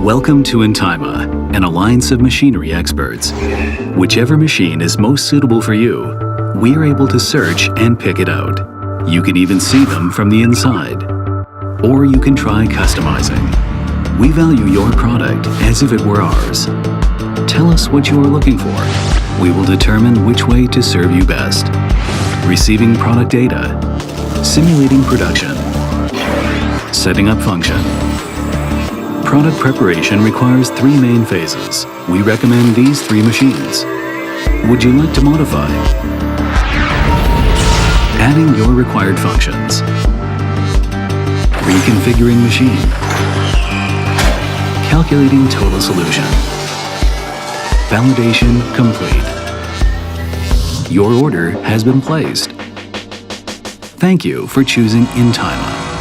Welcome to Intaima, an alliance of machinery experts. Whichever machine is most suitable for you, we are able to search and pick it out. You can even see them from the inside. Or you can try customizing. We value your product as if it were ours. Tell us what you are looking for. We will determine which way to serve you best. Receiving product data, simulating production, setting up function. Product preparation requires 3 main phases. We recommend these 3 machines. Would you like to modify? Adding your required functions. Reconfiguring machine. Calculating total solution. Validation complete. Your order has been placed. Thank you for choosing Intaima.